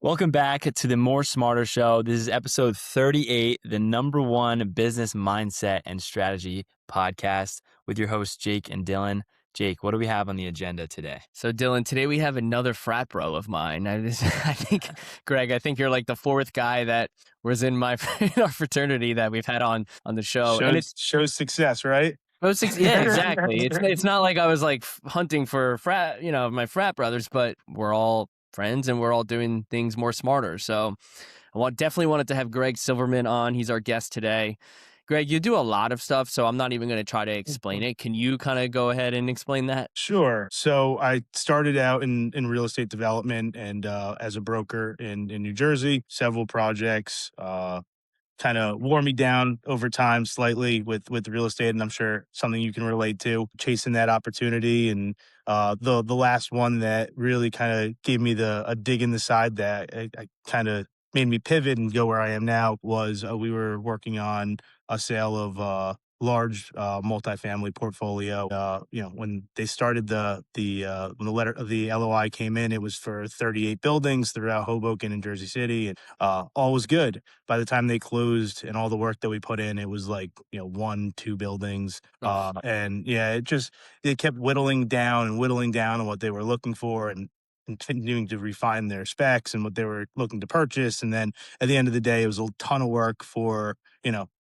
Welcome back to the More Smarter Show. This is episode 38, the number one business mindset and strategy podcast with your hosts, Jake and Dylan. Jake, what do we have on the agenda today? So Dylan, today we have another frat bro of mine. I think, Greg, I think you're like the fourth guy that was in our fraternity that we've had on the show. And it shows success, right? Yeah, exactly. It's not like I was like hunting for my frat brothers, but we're all friends and we're all doing things more smarter. So I definitely wanted to have Greg Silverman on. He's our guest today. Greg, you do a lot of stuff, so I'm not even going to try to explain it. Can you kind of go ahead and explain that? Sure. So I started out in real estate development and as a broker in New Jersey, several projects, kind of wore me down over time slightly with real estate. And I'm sure something you can relate to, chasing that opportunity. And the last one that really kind of gave me a dig in the side that I kind of made me pivot and go where I am now was we were working on a sale of large multifamily portfolio. When they started when the letter of the LOI came in, it was for 38 buildings throughout Hoboken and Jersey City, and all was good. By the time they closed and all the work that we put in, it was like 1-2 buildings, and yeah, it kept whittling down on what they were looking for and continuing to refine their specs and what they were looking to purchase. And then at the end of the day, it was a ton of work for,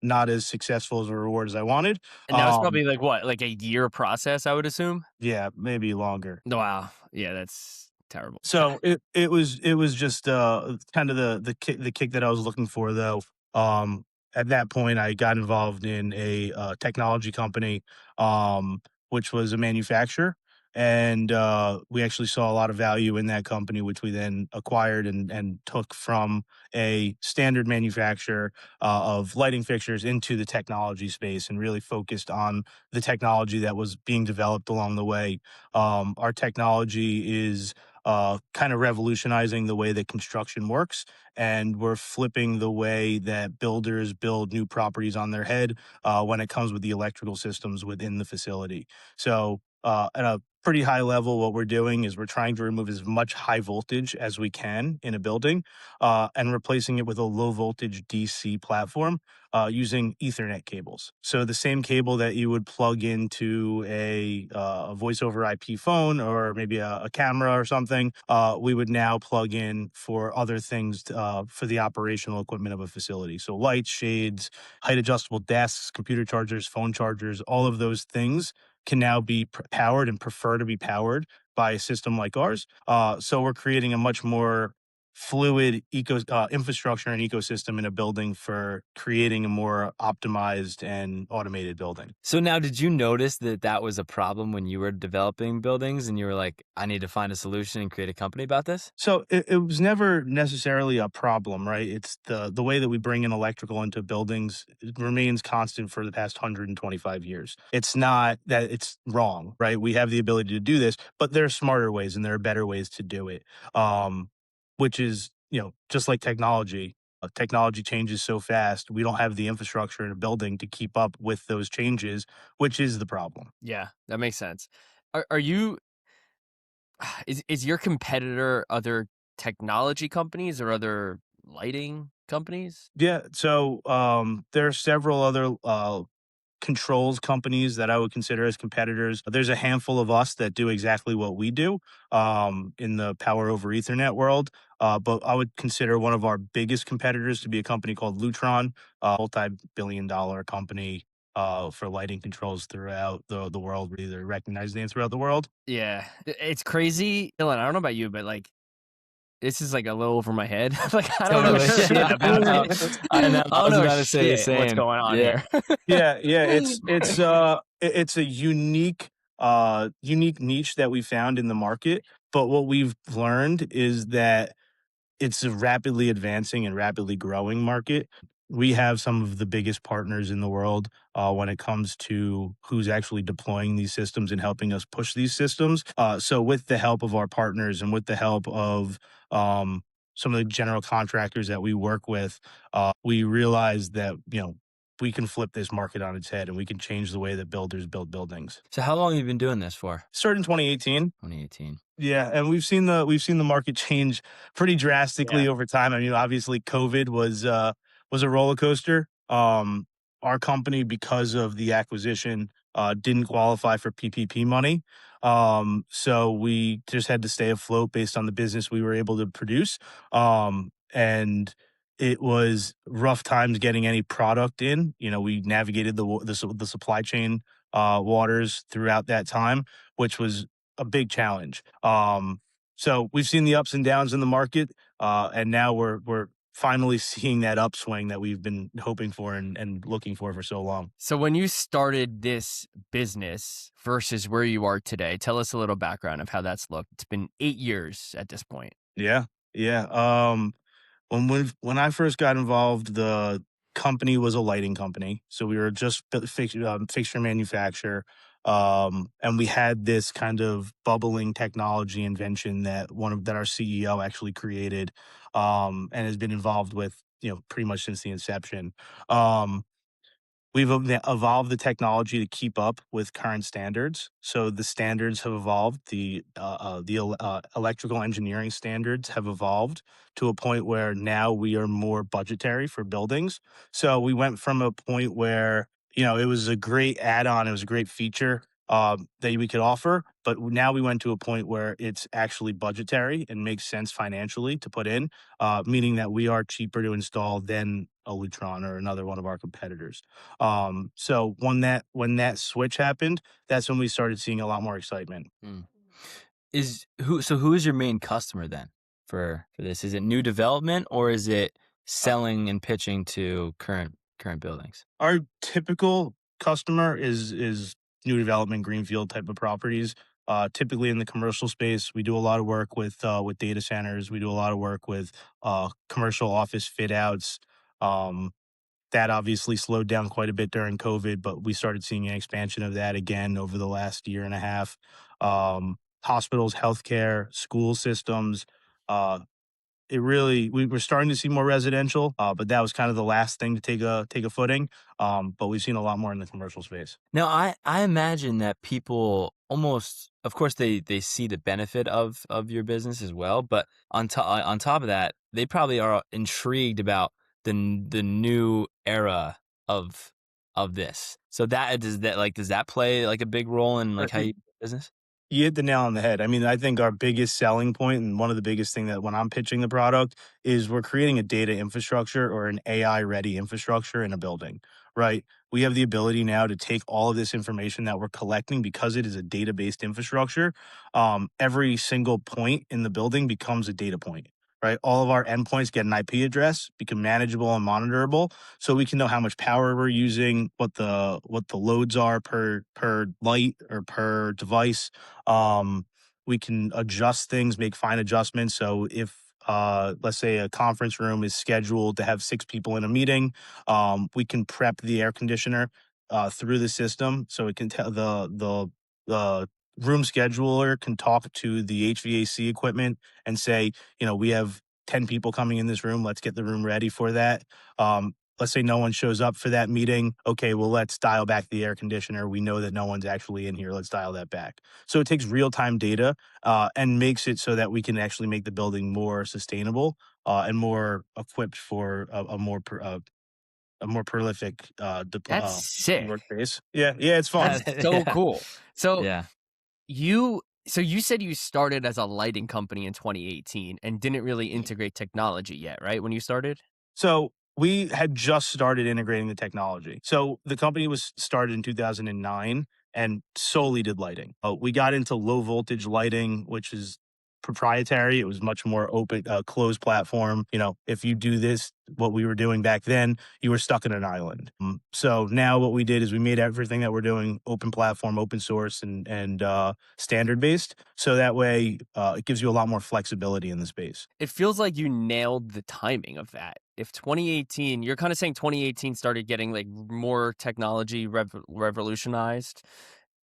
not as successful as a reward as I wanted. And that was probably like a year process, I would assume? Yeah, maybe longer. Wow. Yeah, that's terrible. So it was just kind of the kick that I was looking for, though. At that point, I got involved in a technology company, which was a manufacturer. And we actually saw a lot of value in that company, which we then acquired and took from a standard manufacturer of lighting fixtures into the technology space and really focused on the technology that was being developed along the way. Our technology is kind of revolutionizing the way that construction works. And we're flipping the way that builders build new properties on their head when it comes with the electrical systems within the facility. So at a pretty high level, what we're doing is we're trying to remove as much high voltage as we can in a building and replacing it with a low voltage DC platform using Ethernet cables. So the same cable that you would plug into a voice over IP phone or maybe a camera or something, we would now plug in for other things for the operational equipment of a facility. So lights, shades, height adjustable desks, computer chargers, phone chargers, all of those things can now be powered and prefer to be powered by a system like ours. So we're creating a much more fluid infrastructure and ecosystem in a building for creating a more optimized and automated building. So now, did you notice that was a problem when you were developing buildings and you were like, I need to find a solution and create a company about this? So it was never necessarily a problem, right? It's the way that we bring in electrical into buildings remains constant for the past 125 years. It's not that it's wrong, right? We have the ability to do this, but there are smarter ways and there are better ways to do it. Which is, just like technology. Technology changes so fast. We don't have the infrastructure in a building to keep up with those changes, which is the problem. Yeah, that makes sense. Are you, is your competitor other technology companies or other lighting companies? Yeah. So there are several other controls companies that I would consider as competitors. There's a handful of us that do exactly what we do in the power over Ethernet world. But I would consider one of our biggest competitors to be a company called Lutron, a multi-billion-dollar company for lighting controls throughout the world. We either recognize names throughout the world. Yeah, it's crazy. Dylan, I don't know about you, but like, this is like a little over my head. Like, I don't know shit about it. I know. I was about to say the shit same. what's going on here. Yeah. It's a unique niche that we found in the market. But what we've learned is that it's a rapidly advancing and rapidly growing market. We have some of the biggest partners in the world when it comes to who's actually deploying these systems and helping us push these systems. So with the help of our partners and with the help of some of the general contractors that we work with, we realized that, we can flip this market on its head and we can change the way that builders build buildings. So how long have you been doing this for? Started in 2018. 2018. Yeah, and we've seen the market change pretty drastically over time. I mean, obviously, COVID was a roller coaster. Our company, because of the acquisition, didn't qualify for PPP money, so we just had to stay afloat based on the business we were able to produce. And it was rough times getting any product in. You know, we navigated the supply chain waters throughout that time, which was a big challenge. So we've seen the ups and downs in the market, and now we're finally seeing that upswing that we've been hoping for and looking for so long. So when you started this business versus where you are today, tell us a little background of how that's looked. It's been 8 years at this point. Yeah, yeah. When I first got involved, the company was a lighting company, so we were just fixture manufacturer, and we had this kind of bubbling technology invention that our CEO actually created, and has been involved with, pretty much since the inception. Um, We've evolved the technology to keep up with current standards. So the standards have evolved. The electrical engineering standards have evolved to a point where now we are more budgetary for buildings. So we went from a point where, it was a great add-on, it was a great feature that we could offer, but now we went to a point where it's actually budgetary and makes sense financially to put in, meaning that we are cheaper to install than a Lutron or another one of our competitors. So when that switch happened, that's when we started seeing a lot more excitement. Mm. Who is your main customer then for this? Is it new development or is it selling and pitching to current buildings? Our typical customer is new development, greenfield type of properties. Typically in the commercial space, we do a lot of work with data centers. We do a lot of work with commercial office fit outs. Um, that obviously slowed down quite a bit during COVID, but we started seeing an expansion of that again over the last year and a half. Hospitals, healthcare, school systems. We were starting to see more residential, but that was kind of the last thing to take a footing. But we've seen a lot more in the commercial space. Now, I imagine that people almost, of course, they see the benefit of your business as well, but on top of that, they probably are intrigued about the new era of this. So does that play like a big role in like how you do business? You hit the nail on the head. I mean, I think our biggest selling point and one of the biggest thing that when I'm pitching the product is we're creating a data infrastructure or an AI ready infrastructure in a building, right? We have the ability now to take all of this information that we're collecting because it is a data based infrastructure. Every single point in the building becomes a data point, right? All of our endpoints get an IP address, become manageable and monitorable, so we can know how much power we're using, what the loads are per light or per device. We can adjust things, make fine adjustments. So if let's say a conference room is scheduled to have 6 people in a meeting, we can prep the air conditioner through the system, so it can tell the room scheduler can talk to the HVAC equipment and say, we have 10 people coming in this room. Let's get the room ready for that. Let's say no one shows up for that meeting. Okay, well, let's dial back the air conditioner. We know that no one's actually in here. Let's dial that back. So it takes real-time data and makes it so that we can actually make the building more sustainable and more equipped for a more prolific That's sick. workspace. Yeah, it's fun. That's so cool. So Yeah. you said you started as a lighting company in 2018 and didn't really integrate technology yet, right? When you started? So we had just started integrating the technology. So the company was started in 2009 and solely did lighting. We got into low voltage lighting, which is proprietary. It was much more open, closed platform. If you do this, what we were doing back then, you were stuck in an island. So now what we did is we made everything that we're doing open platform, open source, and standard based. So that way, it gives you a lot more flexibility in the space. It feels like you nailed the timing of that. If 2018, you're kind of saying 2018 started getting like more technology revolutionized,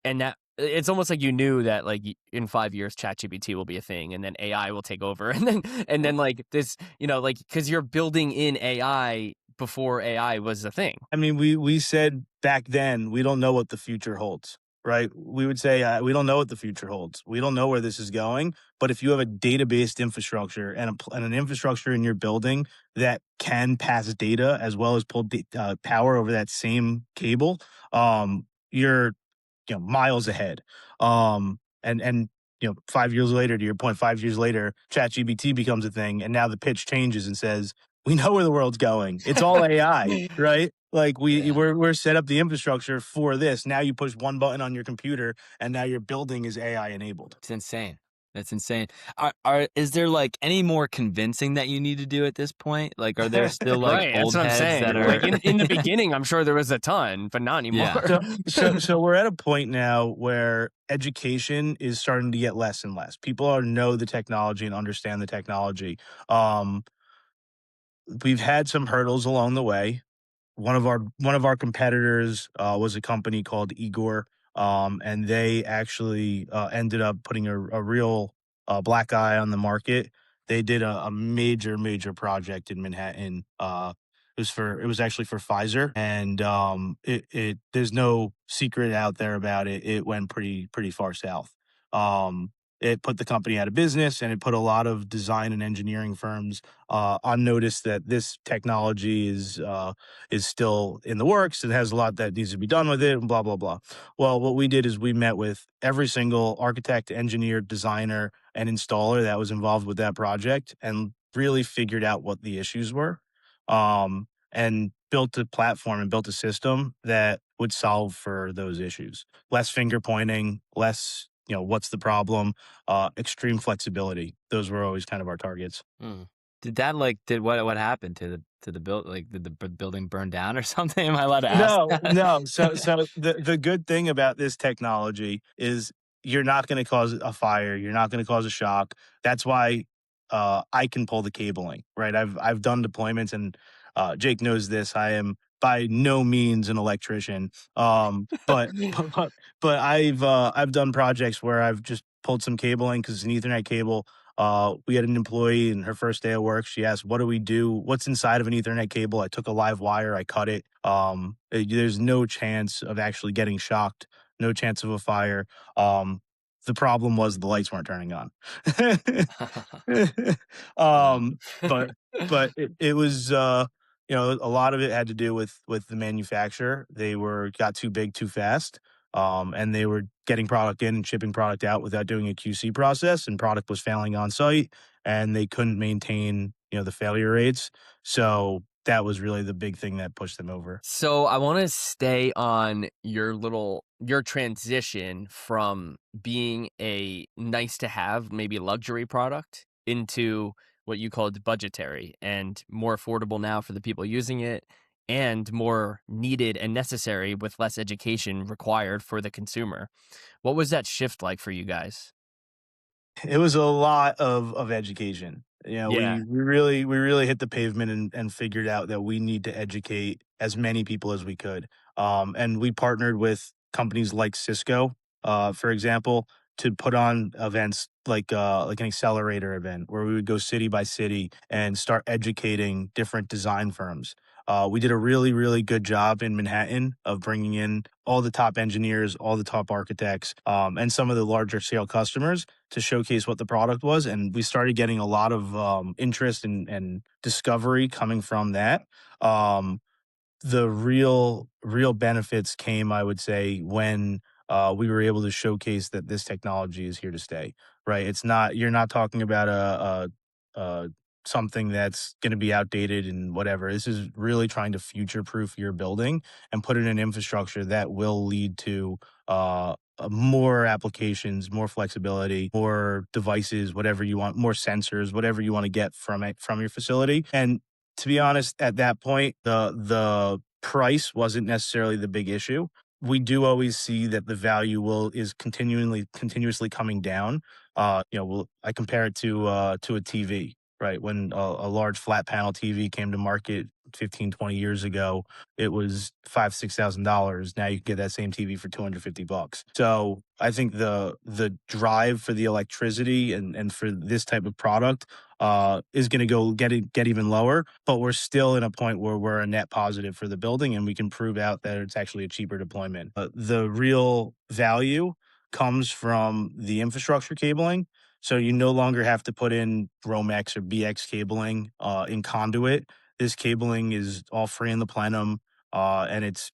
and that it's almost like you knew that like in 5 years ChatGPT will be a thing and then AI will take over and then like this, like because you're building in AI before AI was a thing. I mean, we said back then, we don't know what the future holds, right? We would say, we don't know what the future holds. We don't know where this is going. But if you have a data-based infrastructure and an infrastructure in your building that can pass data as well as pull power over that same cable, you're miles ahead. And 5 years later, to your point, 5 years later, ChatGPT becomes a thing, and now the pitch changes and says, "We know where the world's going. It's all AI, right? Like Yeah. we're set up the infrastructure for this. Now you push one button on your computer, and now your building is AI enabled." It's insane. That's insane. Is there like any more convincing that you need to do at this point? Like, are there still like Right. That's old what I'm heads that saying. are? Like in the beginning, I'm sure there was a ton, but not anymore. Yeah. So we're at a point now where education is starting to get less and less. People are know the technology and understand the technology. Um, we've had some hurdles along the way. One of our competitors was a company called Igor, and they actually ended up putting a real black eye on the market. They did a major project in Manhattan. It was actually for Pfizer, and it there's no secret out there about it. It went pretty far south. Um, it put the company out of business, and it put a lot of design and engineering firms on notice that this technology is still in the works and has a lot that needs to be done with it and blah blah blah. Well, what we did is we met with every single architect, engineer, designer, and installer that was involved with that project and really figured out what the issues were. And built a platform and built a system that would solve for those issues. Less finger pointing, less, what's the problem, extreme flexibility. Those were always kind of our targets. Mm. Did what happened to the build? Like, did the building burn down or something? Am I allowed to ask No, that? no. So the good thing about this technology is you're not gonna cause a fire, you're not gonna cause a shock. That's why, I can pull the cabling, right? I've done deployments and, Jake knows this, I am by no means an electrician, but but I've done projects where I've just pulled some cabling because it's an Ethernet cable. We had an employee in her first day of work. She asked, "What do we do? What's inside of an Ethernet cable?" I took a live wire, I cut it. There's no chance of actually getting shocked, no chance of a fire. The problem was the lights weren't turning on. Wow. um, but it was a lot of it had to do with the manufacturer. They got too big too fast. And they were getting product in and shipping product out without doing a QC process, and product was failing on site, and they couldn't maintain, the failure rates. So that was really the big thing that pushed them over. So I want to stay on your transition from being a nice to have, maybe luxury product into what you called budgetary and more affordable now for the people using it and more needed and necessary with less education required for the consumer. What was that shift like for you guys? It was a lot of education. Yeah. We really hit the pavement and figured out that we need to educate as many people as we could. And we partnered with companies like Cisco, for example, to put on events like an accelerator event where we would go city by city and start educating different design firms. We did a really good job in Manhattan of bringing in all the top engineers, all the top architects, and some of the larger scale customers to showcase what the product was. And we started getting a lot of interest and discovery coming from that. Um, the real benefits came, I would say, when we were able to showcase that this technology is here to stay. Right? It's not You're not talking about a something that's going to be outdated and whatever. This is really trying to future proof your building and put in an infrastructure that will lead to more applications, more flexibility, more devices, whatever you want, more sensors, whatever you want to get from your facility. And to be honest, at that point, the price wasn't necessarily the big issue. We do always see that the value is continuously coming down. I compare it to a TV. right? When a large flat panel TV came to market 15, 20 years ago, it was $5,000, $6,000. Now you can get that same TV for $250. So I think the drive for the electricity and for this type of product is going to get even lower, but we're still in a point where we're a net positive for the building, and we can prove out that it's actually a cheaper deployment. The real value comes from the infrastructure cabling. So you no longer have to put in Romex or BX cabling in conduit. This cabling is all free in the plenum, and it's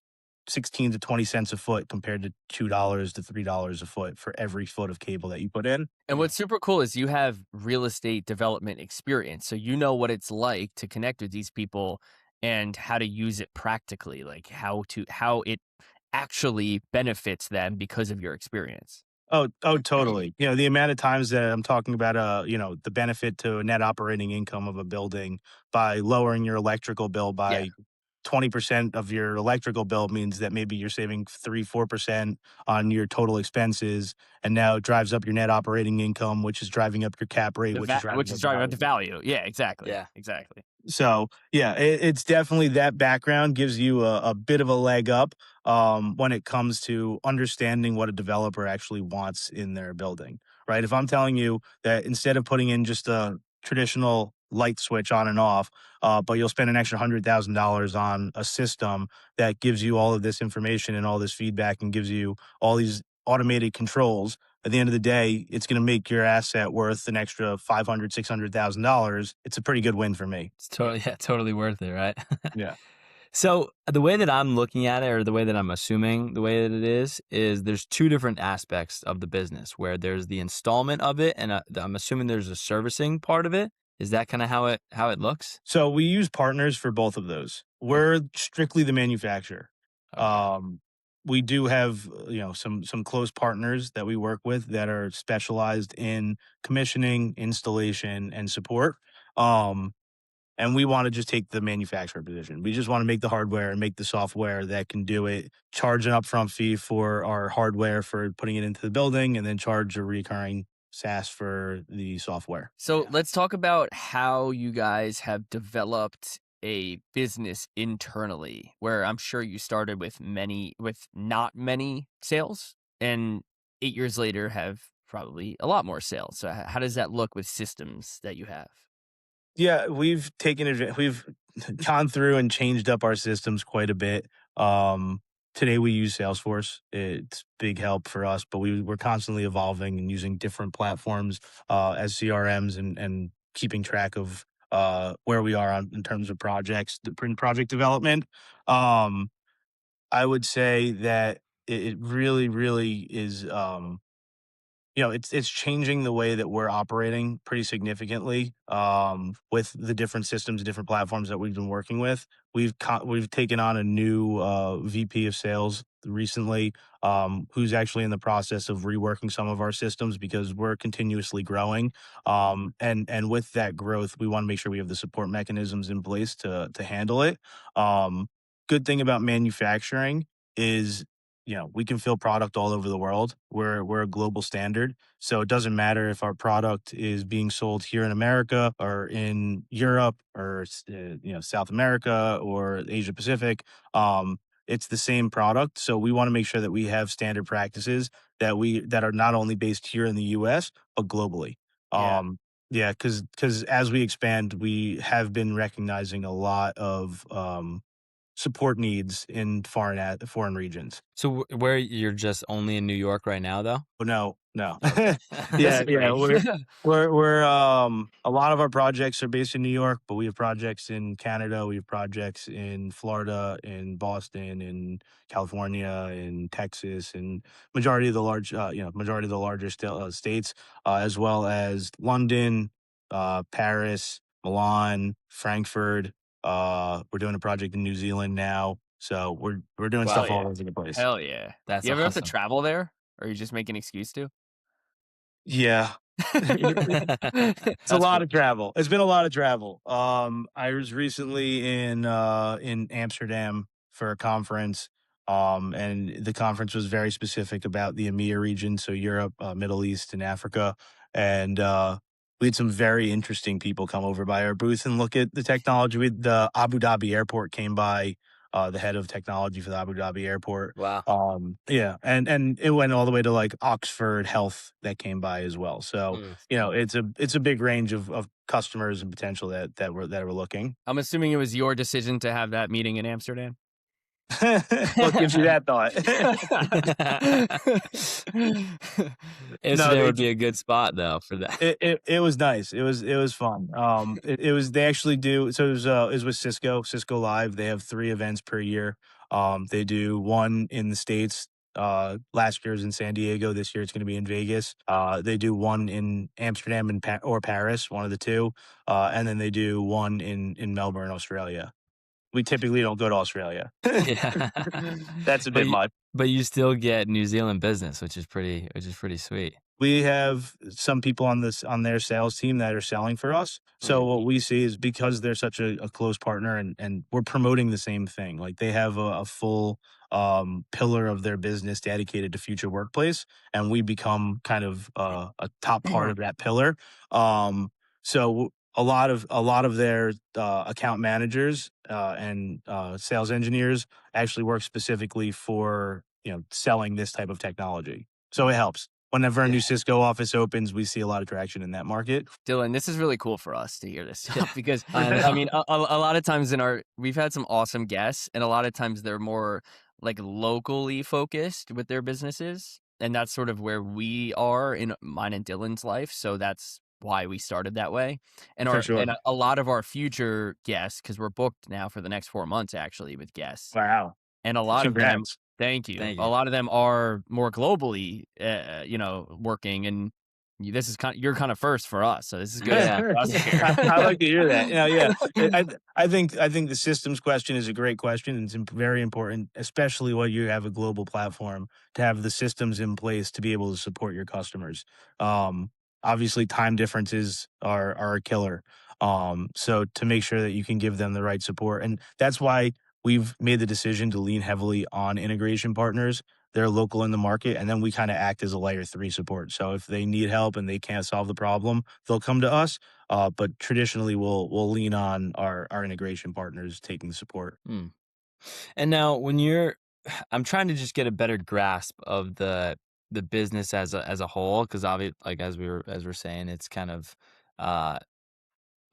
16 to 20 cents a foot compared to $2 to $3 a foot for every foot of cable that you put in. And what's super cool is you have real estate development experience. So you know what it's like to connect with these people and how to use it practically, like how it actually benefits them because of your experience. Oh, totally. You know, the amount of times that I'm talking about, the benefit to a net operating income of a building by lowering your electrical bill Yeah. by 20% of your electrical bill means that maybe you're saving 3-4% on your total expenses. And now it drives up your net operating income, which is driving up your cap rate, which is Which driving is up driving up the value. value. Yeah, exactly. Yeah. Exactly. So yeah, it's definitely that background gives you a bit of a leg up when it comes to understanding what a developer actually wants in their building, right? If I'm telling you that instead of putting in just a traditional light switch on and off, but you'll spend an extra $100,000 on a system that gives you all of this information and all this feedback and gives you all these automated controls. At the end of the day, it's going to make your asset worth an extra $500,000, $600,000. It's a pretty good win for me. It's totally, yeah, totally worth it, right? Yeah. So the way that I'm looking at it, or the way that I'm assuming the way that it is there's two different aspects of the business where there's the installment of it, and I'm assuming there's a servicing part of it. Is that kind of how it looks? So we use partners for both of those. Okay. We're strictly the manufacturer. Okay. We do have some close partners that we work with that are specialized in commissioning, installation, and support. Um, and we want to just take the manufacturer position. We just want to make the hardware and make the software that can do it. Charge an upfront fee for our hardware for putting it into the building, and then charge a recurring SaaS for the software. So Yeah. let's talk about how you guys have developed a business internally, where I'm sure you started with not many sales, and 8 years later have probably a lot more sales. So how does that look with systems that you have? Yeah, we've gone through and changed up our systems quite a bit. Today we use Salesforce. It's big help for us, but we're constantly evolving and using different platforms as CRMs and keeping track of where we are in terms of projects, the project development. Um, I would say that it really, really is. It's changing the way that we're operating pretty significantly, with the different systems, different platforms that we've been working with. We've taken on a new VP of sales recently, who's actually in the process of reworking some of our systems because we're continuously growing. And with that growth, we want to make sure we have the support mechanisms in place to handle it. Good thing about manufacturing is we can fill product all over the world. We're a global standard. So it doesn't matter if our product is being sold here in America or in Europe or South America or Asia Pacific. It's the same product. So we want to make sure that we have standard practices that are not only based here in the US but globally. Yeah. Yeah, because as we expand, we have been recognizing a lot of support needs in foreign regions. So where you're just only in New York right now, though? Oh, no, no. Okay. Yeah, yeah, Disagree. we're, a lot of our projects are based in New York, but we have projects in Canada, we have projects in Florida, in Boston, in California, in Texas, and majority of the larger states, as well as London, Paris, Milan, Frankfurt. We're doing a project in New Zealand now, so we're doing Wow. stuff all Yeah. over the place. Hell yeah. That's You ever have to awesome. travel there? Or you just make an excuse to? Yeah. It's a That's lot cool. of travel. It's been a lot of travel. I was recently in Amsterdam for a conference, and the conference was very specific about the EMEA region, so Europe, Middle East, and Africa. And we had some very interesting people come over by our booth and look at the technology. The Abu Dhabi airport came by, the head of technology for the Abu Dhabi airport. Wow. Yeah, and it went all the way to like Oxford Health that came by as well. So Mm. it's a big range of customers and potential that were looking. I'm assuming it was your decision to have that meeting in Amsterdam. What gives you that thought? No, Amsterdam would be a good spot though for that. it was nice. It was fun. It was they actually do so it was with Cisco Live. They have 3 events per year. They do one in the States. Last year was in San Diego. This year it's going to be in Vegas. They do one in Amsterdam and or Paris, one of the two. And then they do one in Melbourne, Australia. We typically don't go to Australia. Yeah. That's a But bit you, much. but you still get New Zealand business, which is pretty sweet. We have some people on their sales team that are selling for us. So Mm. what we see is because they're such a close partner and we're promoting the same thing. Like they have a full pillar of their business dedicated to future workplace, and we become kind of a top part of that pillar. So a lot of their account managers and sales engineers actually work specifically for selling this type of technology. So it helps. Whenever a Yeah. new Cisco office opens, we see a lot of traction in that market. Dylan, this is really cool for us to hear this stuff because I I know. mean, a lot of times we've had some awesome guests, and a lot of times they're more like locally focused with their businesses, and that's sort of where we are in mine and Dylan's life. So that's why we started that way. And For sure. a lot of our future guests, because we're booked now for the next 4 months actually with guests, Wow. and a lot of them, Congrats. thank you. Thank A you. lot of them are more globally, working, and this is you're kind of first for us, so this is good Yeah. for us to hear. I like to hear that. Yeah. I think the systems question is a great question, and it's very important, especially when you have a global platform, to have the systems in place to be able to support your customers. Obviously, time differences are a killer. So to make sure that you can give them the right support, and that's why we've made the decision to lean heavily on integration partners. They're local in the market, and then we kind of act as a layer 3 support. So if they need help and they can't solve the problem, they'll come to us. But traditionally, we'll lean on our integration partners taking the support. Mm. And now I'm trying to just get a better grasp of the business as a whole, because obviously, like as we're saying, it's kind of uh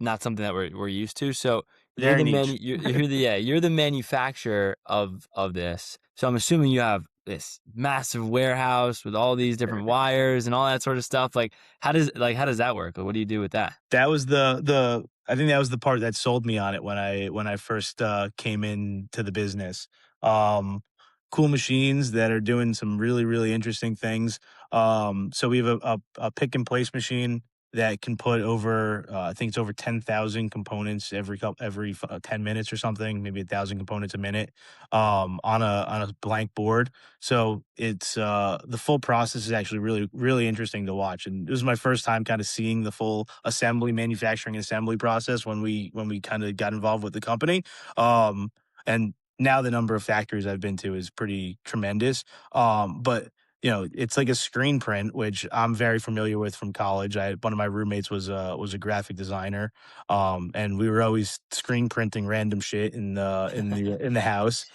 not something that we're used to. So Very niche. you're the manufacturer of this. So I'm assuming you have this massive warehouse with all these different wires and all that sort of stuff. Like how does that work? Like, what do you do with that? That was the I think that was the part that sold me on it when I first came into the business. Um, cool machines that are doing some really interesting things. So we have a pick and place machine that can put over I think it's over 10,000 components every 10 minutes or something, maybe 1,000 components a minute on a blank board. So it's the full process is actually really interesting to watch, and it was my first time kind of seeing the full manufacturing assembly process when we kind of got involved with the company. And now the number of factories I've been to is pretty tremendous. But it's like a screen print, which I'm very familiar with from college. One of my roommates was a graphic designer, and we were always screen printing random shit in the house.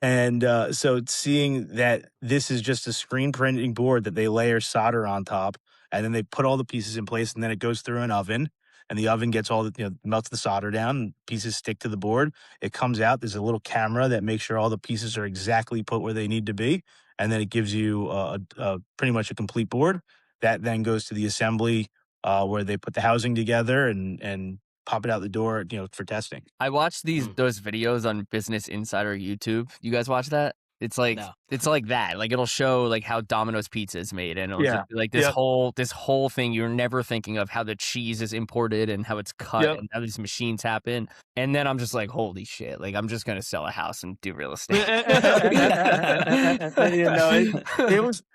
So seeing that this is just a screen printing board that they layer solder on top, and then they put all the pieces in place, and then it goes through an oven, and the oven gets melts the solder down, and pieces stick to the board. It comes out. There's a little camera that makes sure all the pieces are exactly put where they need to be, and then it gives you pretty much a complete board. That then goes to the assembly where they put the housing together and pop it out the door, for testing. I watched Mm. those videos on Business Insider YouTube. You guys watch that? No. It's like that. Like it'll show like how Domino's pizza is made, and it'll Yeah. just be like Yep. this whole thing you're never thinking of, how the cheese is imported and how it's cut Yep. and how these machines happen. And then I'm just like, holy shit! Like I'm just gonna sell a house and do real estate.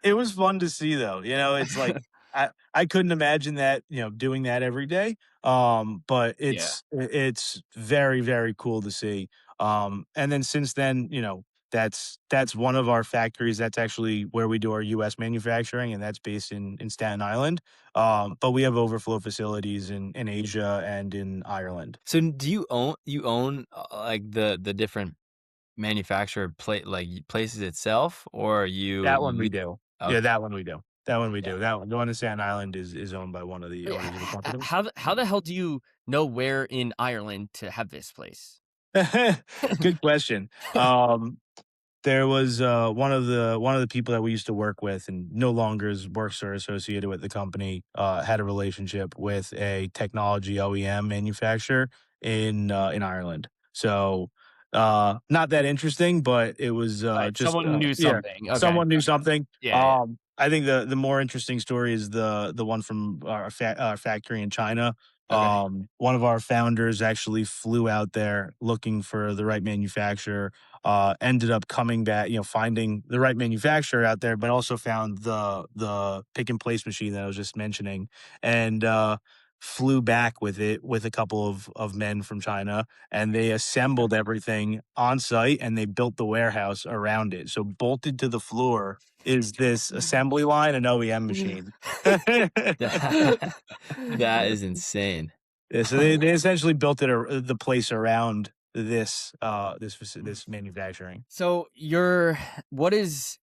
It was fun to see though. It's like I couldn't imagine that, doing that every day. But Yeah. it's very cool to see. And then since then, that's one of our factories. That's actually where we do our U.S. manufacturing, and that's based in Staten Island. But we have overflow facilities in Asia and in Ireland. So do you own like the different manufacturer places itself, or That one we you do. Yeah, okay, that one we do. That one we yeah. do. That one, the one in Staten Island is owned by one of the Wait, owners of the company. how the hell do you know where in Ireland to have this place? Good question. There was one of the people that we used to work with, and no longer works or associated with the company. Had a relationship with a technology OEM manufacturer in Ireland. So not that interesting, but it was Right, just someone knew yeah, something. Okay. someone knew something. Yeah, yeah. I think the more interesting story is the one from our factory in China. Okay. One of our founders actually flew out there looking for the right manufacturer, ended up coming back, finding the right manufacturer out there, but also found the pick and place machine that I was just mentioning, and flew back with it with a couple of men from China, and they assembled everything on site and they built the warehouse around it. So bolted to the floor is this assembly line and OEM machine. That that is insane. Yeah, so they essentially built the place around this manufacturing. So what is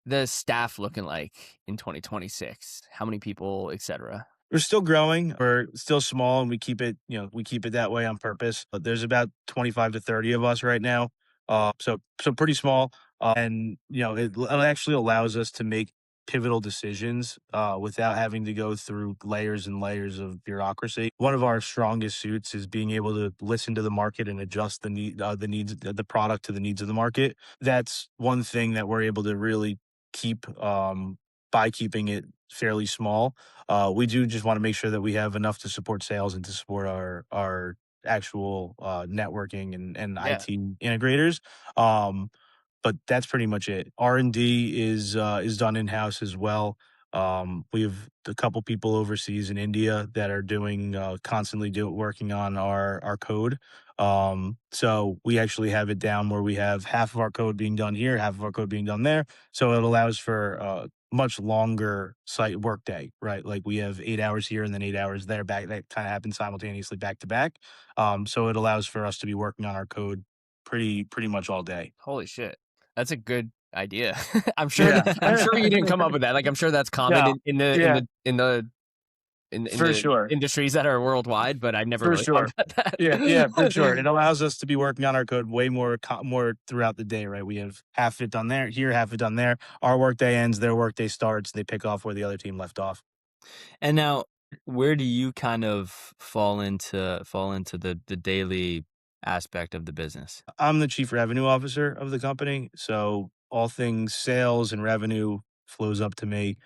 the staff looking like in 2026? How many people, etc.? We're still growing. We're still small, and we keep it that way on purpose. But there's about 25 to 30 of us right now. So pretty small. And it actually allows us to make pivotal decisions without having to go through layers and layers of bureaucracy. One of our strongest suits is being able to listen to the market and adjust the needs of the product to the needs of the market. That's one thing that we're able to really keep by keeping it fairly small. We do just want to make sure that we have enough to support sales and to support our actual networking and Yeah. IT integrators. Um, but that's pretty much it. R&D is done in house as well. We have a couple people overseas in India that are doing constantly working on our code. So we actually have it down where we have half of our code being done here, half of our code being done there. So it allows for much longer site workday, right? Like we have 8 hours here and then 8 hours there. Back that kind of happens simultaneously back to back. So it allows for us to be working on our code pretty much all day. Holy shit. That's a good idea. Yeah. I'm sure you didn't come up with that. Like I'm sure that's common No. Yeah, in for the sure. industries that are worldwide, but I've never For really thought sure. about Yeah, for sure. It that. allows us to be working on our code way more throughout the day, right? We have half of it done there, here, half of it done there. Our workday ends, their workday starts. They pick off where the other team left off. And now, where do you kind of fall into the daily aspect of the business? I'm the chief revenue officer of the company, so all things sales and revenue flows up to me.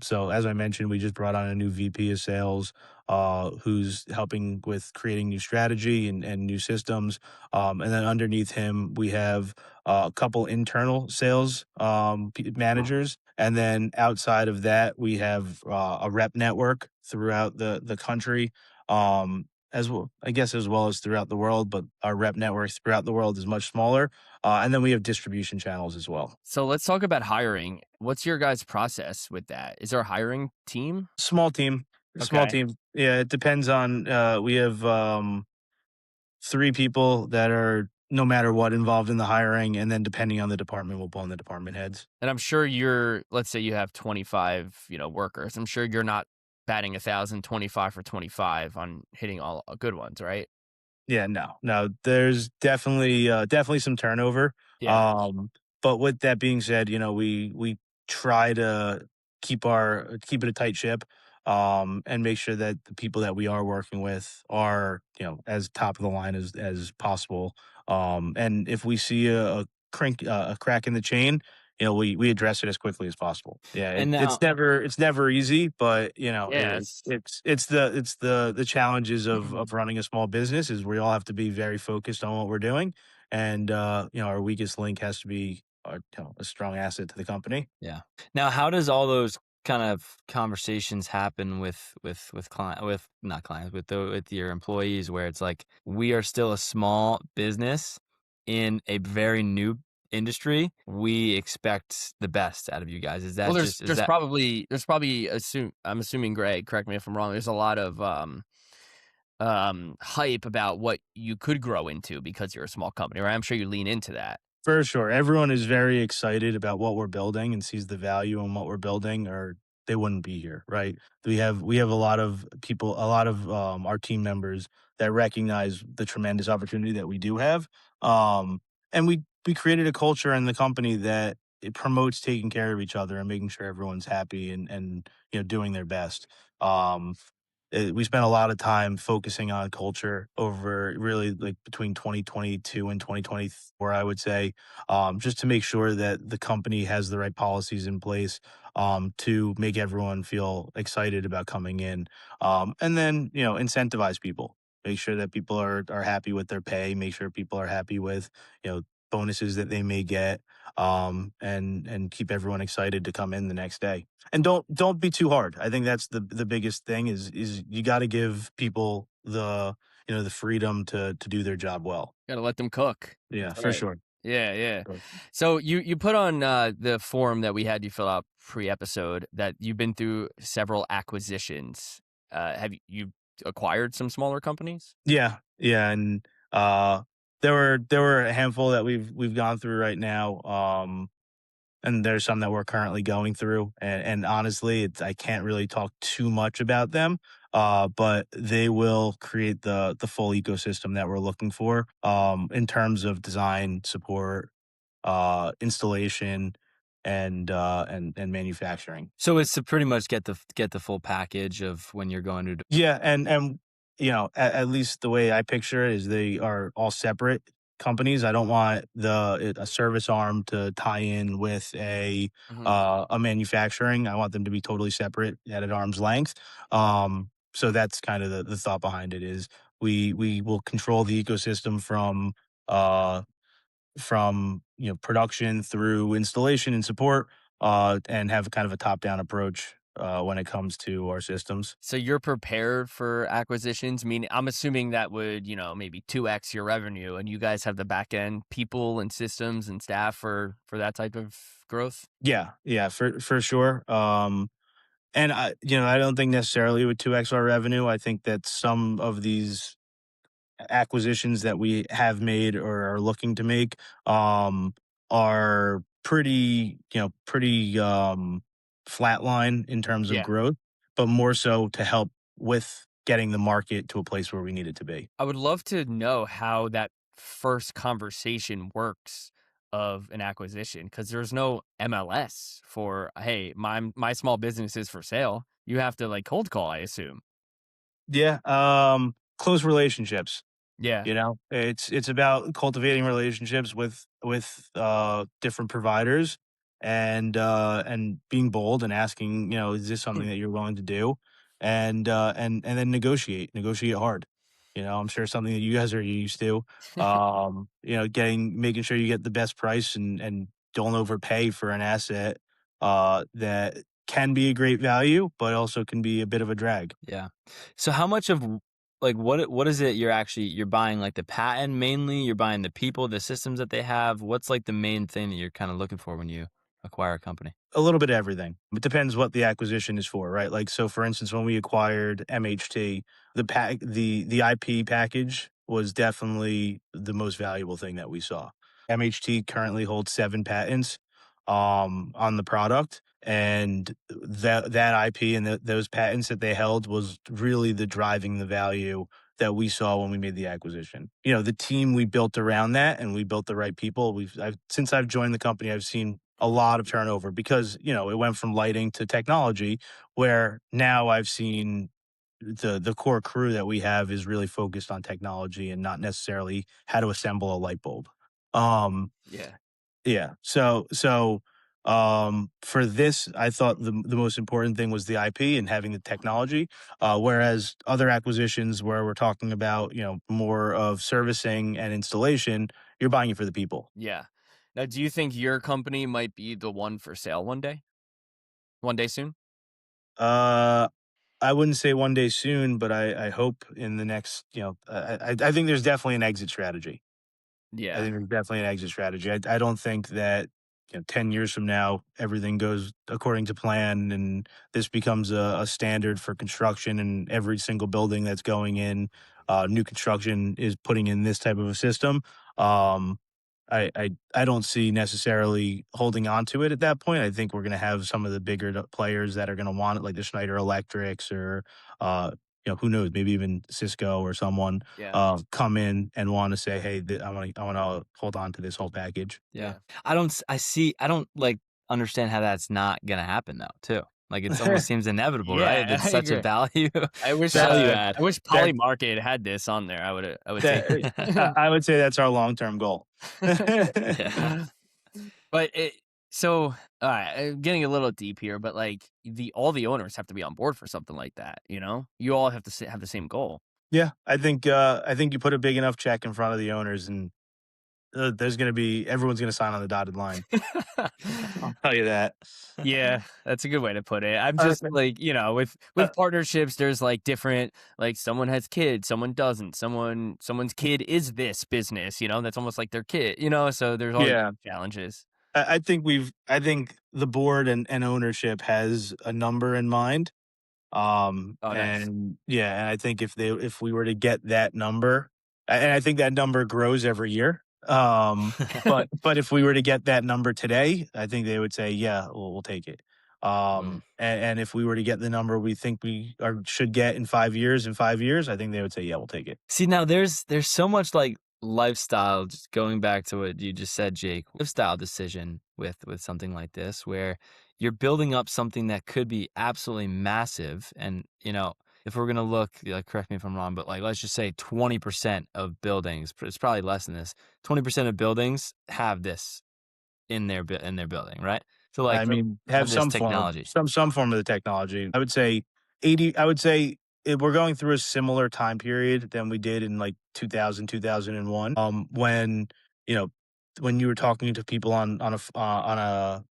So as I mentioned, we just brought on a new VP of sales, who's helping with creating new strategy and new systems. And then underneath him, we have a couple internal sales managers, and then outside of that, we have a rep network throughout the country. As well, I guess, as well as throughout the world, but our rep network throughout the world is much smaller. And then we have distribution channels as well. So let's talk about hiring. What's your guys' process with that? Is there a hiring team? Small team, small Okay. team. Yeah, it depends on. We have three people that are no matter what involved in the hiring, and then depending on the department, we'll pull in the department heads. And I'm sure let's say you have 25, workers. I'm sure you're not batting 1,000, 25 for 25 on hitting all good ones, right? Yeah, no. There's definitely some turnover. Yeah. Um, but with that being said, we try to keep it a tight ship, and make sure that the people that we are working with are, as top of the line as possible. And if we see a crack in the chain, we address it as quickly as possible. Yeah, And it's now, never easy, but Yeah. it's the challenges of mhm, running a small business is we all have to be very focused on what we're doing, and our weakest link has to be a strong asset to the company. yeah. Now, how does all those kind of conversations happen with client with not clients with your employees, where it's like we are still a small business in a very new industry, we expect the best out of you guys. Is Well, that just is there's that probably I'm assuming, Greg, correct me if I'm wrong. There's a lot of hype about what you could grow into because you're a small company, right? I'm sure you lean into that. For sure. Everyone is very excited about what we're building and sees the value in what we're building, or they wouldn't be here, right? We have a lot of people, a lot of our team members that recognize the tremendous opportunity that we do have. And we created a culture in the company that it promotes taking care of each other and making sure everyone's happy and doing their best. Um we spent a lot of time focusing on culture over really like between 2022 and 2024, I would say, just to make sure that the company has the right policies in place to make everyone feel excited about coming in. And then, incentivize people, make sure that people are happy with their pay, make sure people are happy with, bonuses that they may get, and keep everyone excited to come in the next day. And don't be too hard. I think that's the biggest thing is you got to give people the freedom to do their job well. Got to let them cook. Yeah, That's for right. sure. Yeah, yeah. Sure. So you put on the form that we had you fill out pre-episode that you've been through several acquisitions. Have you acquired some smaller companies? Yeah, yeah, and uh, there were a handful that we've gone through right now. And there's some that we're currently going through, and honestly, I can't really talk too much about them. But they will create the full ecosystem that we're looking for, in terms of design, support, installation, and manufacturing. so it's to pretty much get the full package of when you're going to Yeah, and at least the way I picture it is they are all separate companies. I don't want a service arm to tie in with Mhm. a manufacturing. I want them to be totally separate at an arm's length. So that's kind of the thought behind it is we will control the ecosystem uh from production through installation and support, and have kind of a top down approach when it comes to our systems. So you're prepared for acquisitions? Meaning, I'm assuming that would, maybe 2x your revenue, and you guys have the back end people and systems and staff for that type of growth? Yeah, yeah, for sure. And I don't think necessarily with 2x our revenue. I think that some of these acquisitions that we have made or are looking to make, are pretty flatline in terms of Yeah. growth, but more so to help with getting the market to a place where we need it to be. I would love to know how that first conversation works of an acquisition because there's no MLS for, hey, my small business is for sale. You have to like cold call, I assume. Yeah, close relationships. Yeah. It's about cultivating relationships with different providers, and being bold and asking, is this something that you're willing to do? And then negotiate hard. I'm sure something that you guys are used to. Making sure you get the best price and don't overpay for an asset that can be a great value, but also can be a bit of a drag. yeah. So how much of like what is it you're buying like the patent mainly? You're buying the people, the systems that they have. What's like the main thing that you're kind of looking for when you acquire a company? A little bit of everything. It depends what the acquisition is for, right? Like, so for instance, when we acquired MHT, the IP package was definitely the most valuable thing that we saw. MHT currently holds 7 patents on the product, and that IP and those patents that they held was really the driving the value that we saw when we made the acquisition. The team we built around that, and we built the right people. Since I've joined the company, I've seen a lot of turnover because it went from lighting to technology, where now I've seen the core crew that we have is really focused on technology and not necessarily how to assemble a light bulb. um Yeah. yeah. So for this, I thought the most important thing was the IP and having the technology. Whereas other acquisitions where we're talking about, more of servicing and installation, you're buying it for the people. Yeah. Now, do you think your company might be the one for sale one day? One day soon? Uh I wouldn't say one day soon, but I hope in the next, I think there's definitely an exit strategy. I Yeah. think there's definitely an exit strategy. I don't think that 10 years from now everything goes according to plan and this becomes a standard for construction and every single building that's going in new construction is putting in this type of a system. Um, I don't see necessarily holding on to it at that point. I think we're going to have some of the bigger players that are going to want it, like the Schneider Electrics or uh, who knows, maybe even Cisco or someone Yeah. come in and want to say, "Hey, I want to hold on to this whole package." Yeah. I don't like understand how that's not gonna happen though, too. Like, it's almost seems inevitable, right? Yeah, It's I such a agree. value That value add. I wish that Poly Market had this on there. I would take that it. I would say that's our long term goal. Yeah. But so, all right, getting a little deep here, but like all the owners have to be on board for something like that. You all have to have the same goal. Yeah, I think you put a big enough check in front of the owners, and there's going to be everyone's going to sign on the dotted line. I'll tell you that. Yeah, that's a good way to put it. I'm Uh, just like, with uh, partnerships, there's like different, like someone has kids, someone doesn't, someone's kid is this business, that's almost like their kid, so there's always yeah, challenges. I think the board and ownership has a number in mind. Oh, nice. And yeah, and I think if we were to get that number, and I think that number grows every year. But if we were to get that number today, I think they would say, yeah, we'll take it. Mm. And if we were to get the number we think we should get in 5 years, I think they would say, yeah, we'll take it. See, now there's so much like lifestyle, just going back to what you just said, Jake, lifestyle decision with something like this, where you're building up something that could be absolutely massive. And, if we're gonna look, like, correct me if I'm wrong, but like let's just say 20% of buildings, it's probably less than this, 20% of buildings have this in their building, right? So like I mean, have have this some form of technology. some form of the technology. I would say 80. I would say we're going through a similar time period than we did in like 2000, 2001. When you know when you were talking to people on a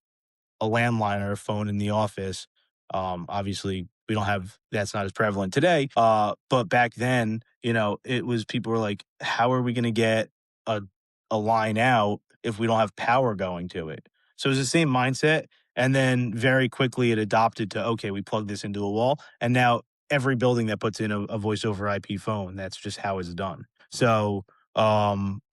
landline or a phone in the office. Obviously, we don't have that's not as prevalent today. But back then, it was people were like, "How are we going to get a a line out if we don't have power going to it?" So it was the same mindset, and then very quickly it adopted to okay, we plug this into a wall, and now every building that puts in a voice over IP phone, that's just how it's done. So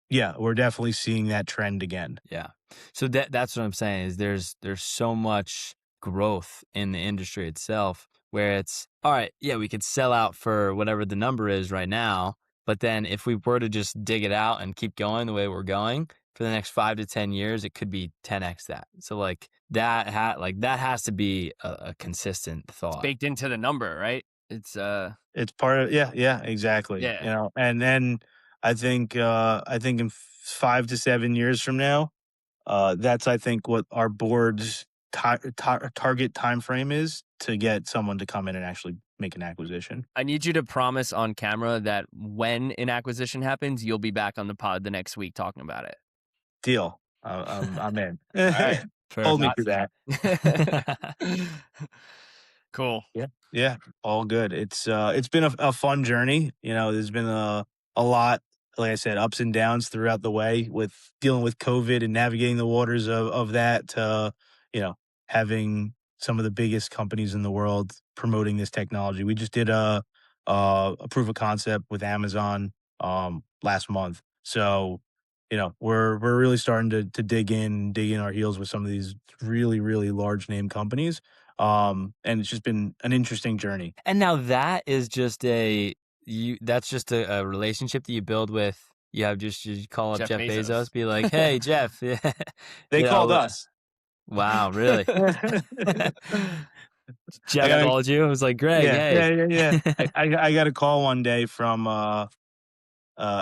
yeah, we're definitely seeing that trend again. Yeah. So that's what I'm saying is there's so much growth in the industry itself where it's all right, yeah, we could sell out for whatever the number is right now, but then if we were to just dig it out and keep going the way we're going for the next 5 to 10 years, it could be 10x that. So like that has to be a consistent It's thought. baked into the number, right? It's It's part of yeah, exactly, yeah. and then I think in 5 to 7 years from now, that's I think what our board's target time frame is to get someone to come in and actually make an acquisition. I need you to promise on camera that when an acquisition happens, you'll be back on the pod the next week talking about it. Deal. I'm in. All right. Hold me Perfect. to that. Cool. Yeah. Yeah, all good. It's been a fun journey. There's been a lot, like I said, ups and downs throughout the way with dealing with COVID and navigating the waters of that to, you know, having some of the biggest companies in the world promoting this technology. We just did a proof of concept with Amazon last month. So, we're really starting to dig in our heels with some of these really, really large name companies. And it's just been an interesting journey. And now that is just that's just a relationship that you build with. You call up Jeff Jeff Bezos. Bezos, be like, "Hey, Jeff, yeah, They called l- us. wow, really?" I Jeff got called you. I was like, "Greg, yeah, hey." yeah, yeah, yeah. I got a call one day from a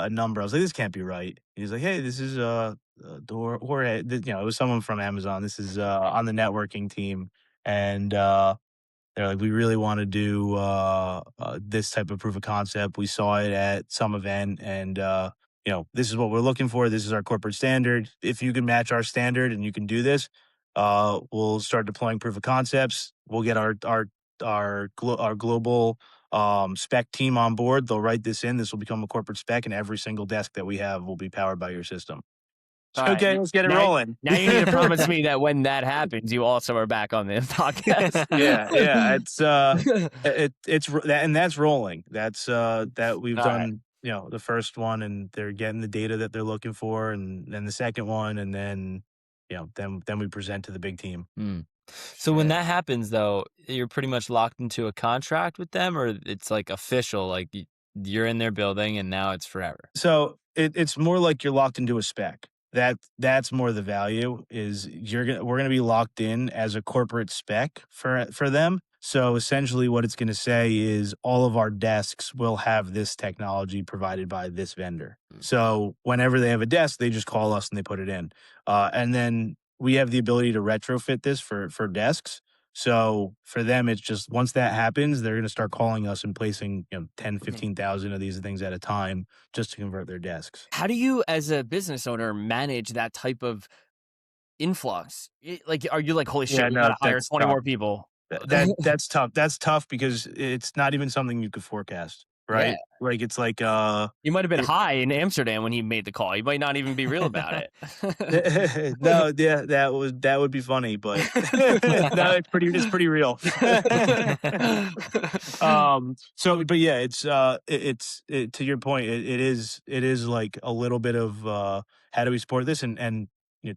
number. I was like, this can't be right. He's like, hey, this is Jorge. It was someone from Amazon. This is on the networking team, and they're like, we really want to do this type of proof of concept. We saw it at some event, and this is what we're looking for. This is our corporate standard. If you can match our standard and you can do this, we'll start deploying proof of concepts. We'll get our global spec team on board. They'll write this in. This will become a corporate spec, and every single desk that we have will be powered by your system. All right. Okay, let's get it rolling. Now you need to promise me that when that happens, you also are back on the podcast. yeah. And that's rolling. That's that we've All done. The first one, and they're getting the data that they're looking for, and then the second one, and then then we present to the big team. So when that happens, though, you're pretty much locked into a contract with them, or it's like official, like you're in their building and now it's forever. So it's more like you're locked into a spec. That's more the value is we're gonna be locked in as a corporate spec for them. So essentially, what it's going to say is all of our desks will have this technology provided by this vendor. So whenever they have a desk, they just call us and they put it in, and then we have the ability to retrofit this for desks. So for them, it's just once that happens, they're going to start calling us and placing 10, 15,000 of these things at a time just to convert their desks. How do you, as a business owner, manage that type of influx? Like, are you like, holy shit, we gotta hire 20 more people? That's tough. That's tough because it's not even something you could forecast, right? Yeah. Like it's like you might have been high in Amsterdam when he made the call. You might not even be real about it. No, yeah, that would be funny, but no, it's pretty real. But yeah, it's to your point, it is like a little bit of how do we support this, and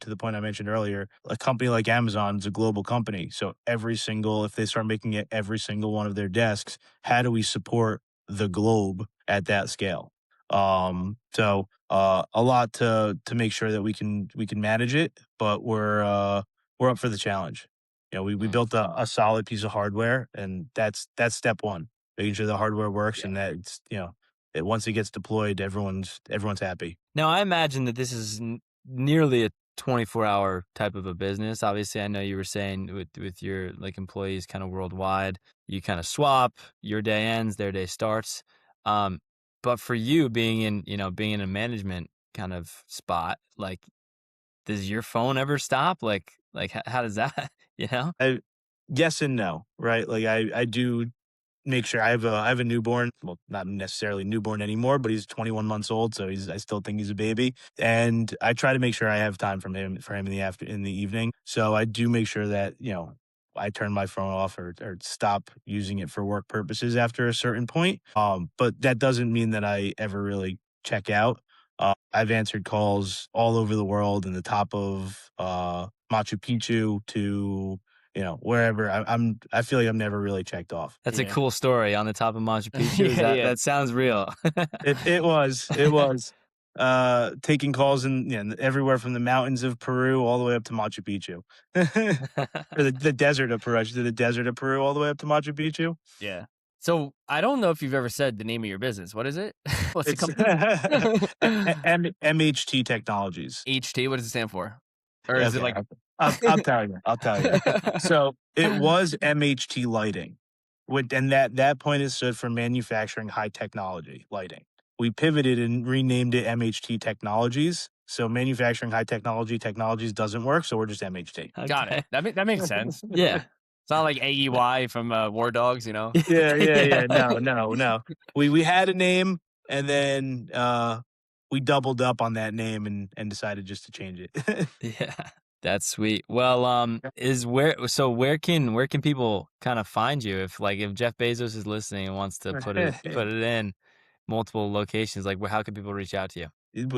to the point I mentioned earlier, a company like Amazon is a global company, so if they start making it every single one of their desks, how do we support the globe at that scale? So a lot to make sure that we can manage it, but we're up for the challenge. We built a solid piece of hardware, and that's step one, making sure the hardware works and that it's once it gets deployed, everyone's happy. Now I imagine that this is nearly a 24-hour type of a business. Obviously, I know you were saying with your like employees kind of worldwide, you kind of swap, your day ends, their day starts. But for you being in a management kind of spot, like, does your phone ever stop? Like how does that, Yes and no, right? Like I do make sure I have a newborn. Well, not necessarily newborn anymore, but he's 21 months old, so I still think he's a baby. And I try to make sure I have time for him in the evening. So I do make sure that I turn my phone off or stop using it for work purposes after a certain point. But that doesn't mean that I ever really check out. I've answered calls all over the world, in the top of Machu Picchu to wherever. I feel like I'm never really checked off. That's a cool story on the top of Machu Picchu. That sounds real. It was taking calls in everywhere from the mountains of Peru all the way up to Machu Picchu, or the desert of Peru. The desert of Peru all the way up to Machu Picchu. Yeah. So I don't know if you've ever said the name of your business. What is it? What's the company? MHT Technologies. HT. What does it stand for? Or is it like? I'll tell you. So it was MHT Lighting, and that point is stood for Manufacturing High Technology Lighting. We pivoted and renamed it MHT Technologies. So Manufacturing High Technologies doesn't work, so we're just MHT. Okay. Got it. That makes sense. Yeah. It's not like AEY from War Dogs, Yeah. No. We had a name, and then we doubled up on that name and decided just to change it. Yeah. That's sweet. Well, where can people kind of find you if Jeff Bezos is listening and wants to put it in multiple locations, like how can people reach out to you?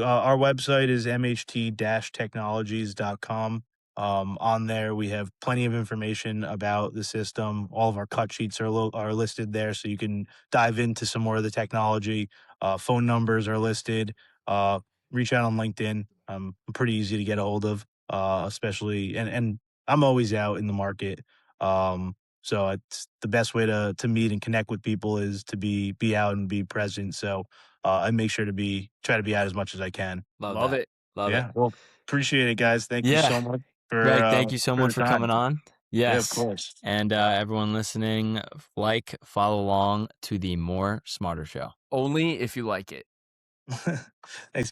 Our website is mht-technologies.com. On there, we have plenty of information about the system. All of our cut sheets are listed there, so you can dive into some more of the technology. Phone numbers are listed. Reach out on LinkedIn. I'm pretty easy to get a hold of, especially, and I'm always out in the market. So it's the best way to meet and connect with people is to be out and be present. So I make sure to try to be out as much as I can. Love it. Love it. Well, appreciate it, guys. Thank you so much. Greg, thank you so much for coming on. Yes. Yeah, of course. And everyone listening, follow along to the More Smarter Show. Only if you like it. Thanks.